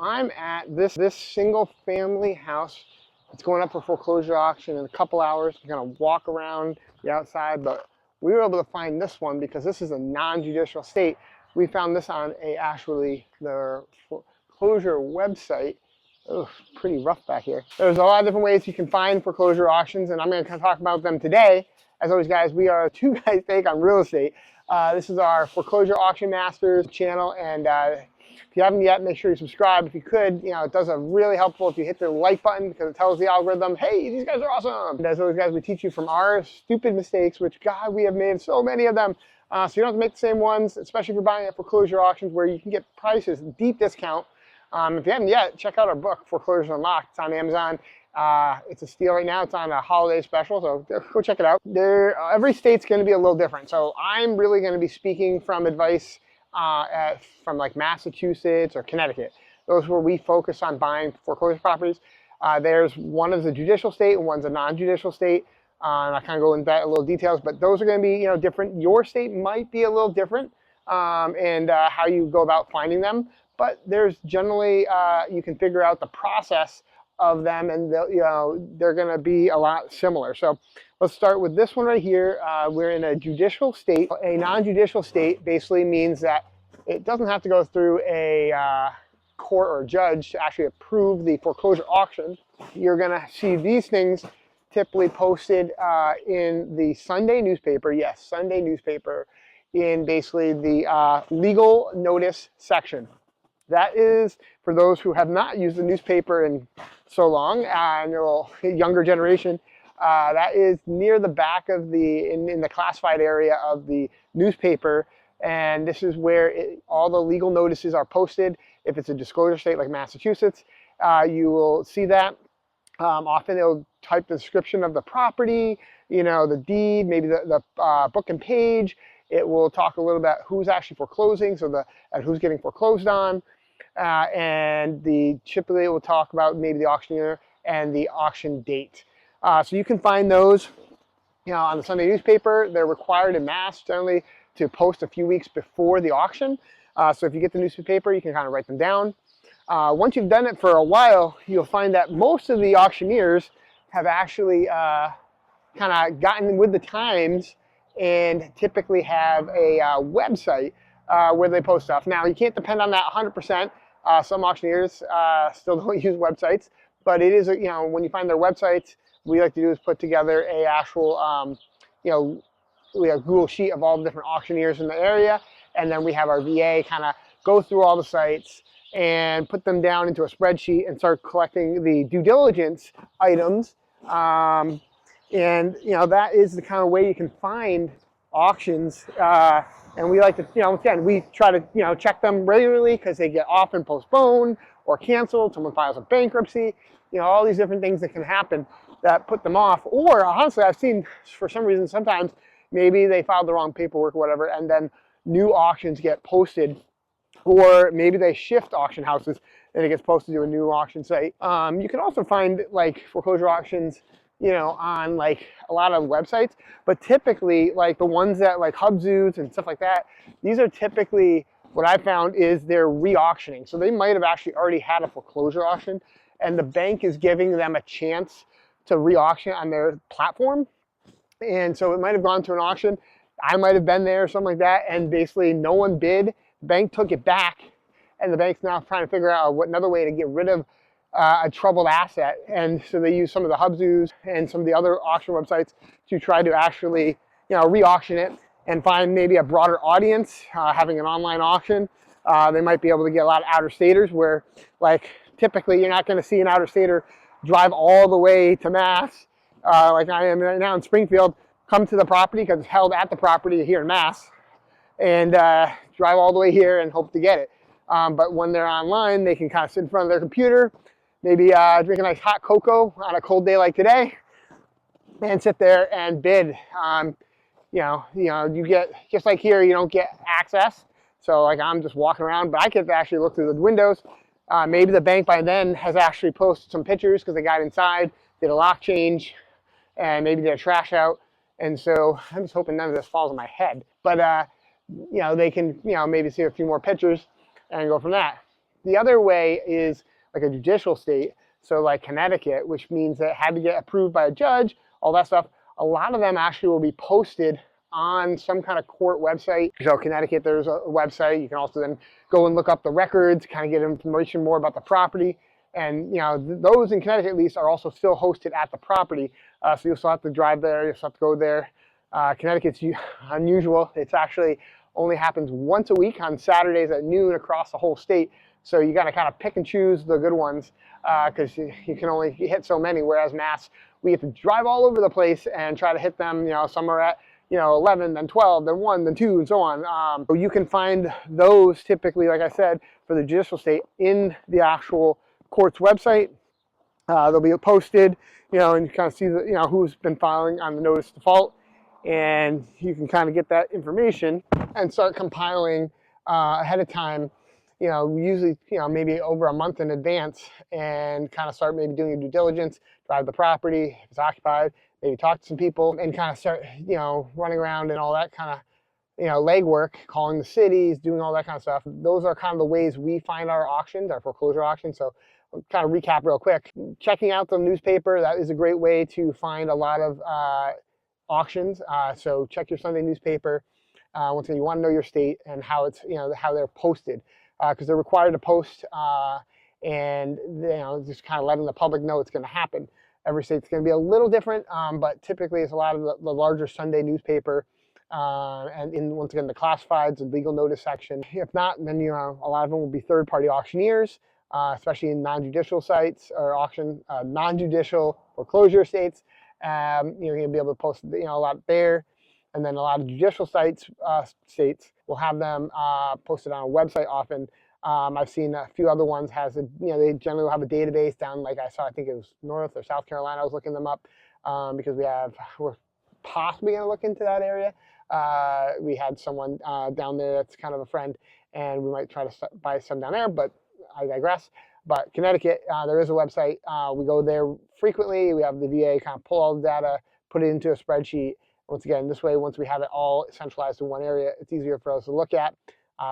I'm at this single family house. It's going up for foreclosure auction in a couple hours. We're gonna walk around the outside, but we were able to find this one because this is a non-judicial state. We found this on the foreclosure website. Oh, pretty rough back here. There's a lot of different ways you can find foreclosure auctions, and I'm going to kind of talk about them today. As always, guys, we are two guys take on real estate. This is our Foreclosure Auction Masters channel, and if you haven't yet, make sure you subscribe. If you could, it does a really helpful if you hit the like button because it tells the algorithm, hey, these guys are awesome. And as always, guys, we teach you from our stupid mistakes, which, God, we have made so many of them. So you don't have to make the same ones, especially if you're buying at foreclosure auctions where you can get prices, deep discount. If you haven't yet, check out our book, Foreclosure Unlocked. It's on Amazon. It's a steal right now. It's on a holiday special, so go check it out. Every state's going to be a little different. So I'm really going to be speaking from advice from like Massachusetts or Connecticut. Those are where we focus on buying foreclosure properties. There's one is a judicial state and one's a non-judicial state. And I kind of go into that a little details, but those are going to be different. Your state might be a little different, and how you go about finding them. But there's generally, you can figure out the process of them, and they're going to be a lot similar. So let's start with this one right here. We're in a judicial state. A non-judicial state basically means that it doesn't have to go through a court or judge to actually approve the foreclosure auction. You're going to see these things typically posted in the Sunday newspaper. Yes, Sunday newspaper, in basically the legal notice section. That is for those who have not used the newspaper in so long, and a younger generation. That is near the back of in the classified area of the newspaper, and this is where all the legal notices are posted. If it's a disclosure state like Massachusetts, you will see that. Often they'll type the description of the property, the deed, maybe the book and page. It will talk a little about who's actually foreclosing, and who's getting foreclosed on. And typically it will talk about maybe the auctioneer and the auction date. So you can find those, on the Sunday newspaper. They're required in Mass generally to post a few weeks before the auction. So if you get the newspaper, you can kind of write them down. Once you've done it for a while, you'll find that most of the auctioneers have actually kind of gotten with the times and typically have a website where they post stuff. Now, you can't depend on that 100%. Some auctioneers still don't use websites, but it is, when you find their websites, what we like to do is put together a actual, we have a Google sheet of all the different auctioneers in the area, and then we have our VA kind of go through all the sites and put them down into a spreadsheet and start collecting the due diligence items. And, that is the kind of way you can find auctions. And we like to, again, we try to, check them regularly because they get often postponed or canceled. Someone files a bankruptcy, all these different things that can happen that put them off. Or honestly, I've seen for some reason, sometimes maybe they filed the wrong paperwork or whatever, and then new auctions get posted, or maybe they shift auction houses and it gets posted to a new auction site. You can also find like foreclosure auctions on like a lot of websites, but typically like the ones that like Hubzoos and stuff like that, these are typically, what I found is they're re-auctioning. So they might have actually already had a foreclosure auction and the bank is giving them a chance to re-auction on their platform. And so it might have gone to an auction. I might have been there or something like that, and basically no one bid. The bank took it back, and the bank's now trying to figure out another way to get rid of a troubled asset. And so they use some of the Hubzoos and some of the other auction websites to try to actually, re-auction it and find maybe a broader audience. Having an online auction, they might be able to get a lot of outer-staters where, like, typically you're not going to see an outer-stater drive all the way to Mass, like I am right now in Springfield, come to the property because it's held at the property here in Mass, and drive all the way here and hope to get it. But when they're online, they can kind of sit in front of their computer, maybe drink a nice hot cocoa on a cold day like today, and sit there and bid. You get, just like here, you don't get access. So like I'm just walking around, but I get to actually look through the windows. Maybe the bank by then has actually posted some pictures because they got inside, did a lock change, and maybe did a trash out. And so I'm just hoping none of this falls on my head. But they can maybe see a few more pictures and go from that. The other way is like a judicial state, so like Connecticut, which means that it had to get approved by a judge, all that stuff. A lot of them actually will be posted on some kind of court website. So Connecticut, there's a website. You can also then go and look up the records, kind of get information more about the property. And those in Connecticut at least are also still hosted at the property. So you'll still have to drive there, you'll still have to go there. Connecticut's unusual. It's actually only happens once a week on Saturdays at noon across the whole state. So you got to kind of pick and choose the good ones because you can only hit so many. Whereas Mass, we get to drive all over the place and try to hit them. Some are at 11, then 12, then 1, then 2, and so on. So you can find those typically, like I said, for the judicial state in the actual court's website. They'll be posted, and you kind of see who's been filing on the notice of default, and you can kind of get that information and start compiling ahead of time. Usually, maybe over a month in advance, and kind of start maybe doing your due diligence, drive the property if it's occupied, maybe talk to some people, and kind of start, running around and all that kind of, legwork, calling the cities, doing all that kind of stuff. Those are kind of the ways we find our auctions, our foreclosure auctions. So I'll kind of recap real quick. Checking out the newspaper, that is a great way to find a lot of auctions. So check your Sunday newspaper. Once again, you want to know your state and how it's, how they're posted, because they're required to post, and just kind of letting the public know it's going to happen. Every state's going to be a little different, but typically it's a lot of the larger Sunday newspaper, and once again the classifieds and legal notice section. If not, then a lot of them will be third-party auctioneers, especially in non-judicial sites or non-judicial foreclosure states. You're going to be able to post a lot there. And then a lot of judicial states will have them posted on a website often. I've seen a few other ones they generally will have a database down, like I think it was North or South Carolina. I was looking them up because we're possibly going to look into that area. We had someone down there that's kind of a friend, and we might try to buy some down there, but I digress. But Connecticut, there is a website. We go there frequently. We have the VA kind of pull all the data, put it into a spreadsheet. Once again, this way, once we have it all centralized in one area, it's easier for us to look at.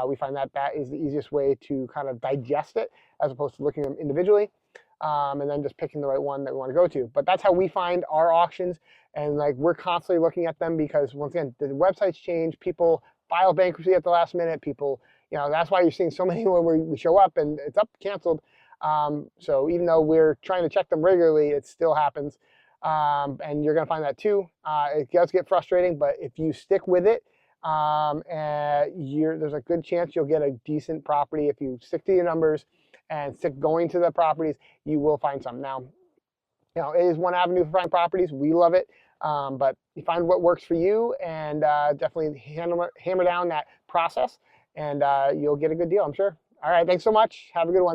We find that is the easiest way to kind of digest it, as opposed to looking at them individually, and then just picking the right one that we want to go to. But that's how we find our auctions, and we're constantly looking at them because, once again, the websites change. People file bankruptcy at the last minute. People, that's why you're seeing so many when we show up and it's up, canceled. So even though we're trying to check them regularly, it still happens. And you're going to find that too. It does get frustrating, but if you stick with it, there's a good chance you'll get a decent property. If you stick to your numbers and stick going to the properties, you will find some. Now, it is one avenue for finding properties. We love it, but you find what works for you, and definitely hammer down that process, and you'll get a good deal, I'm sure. All right, thanks so much. Have a good one.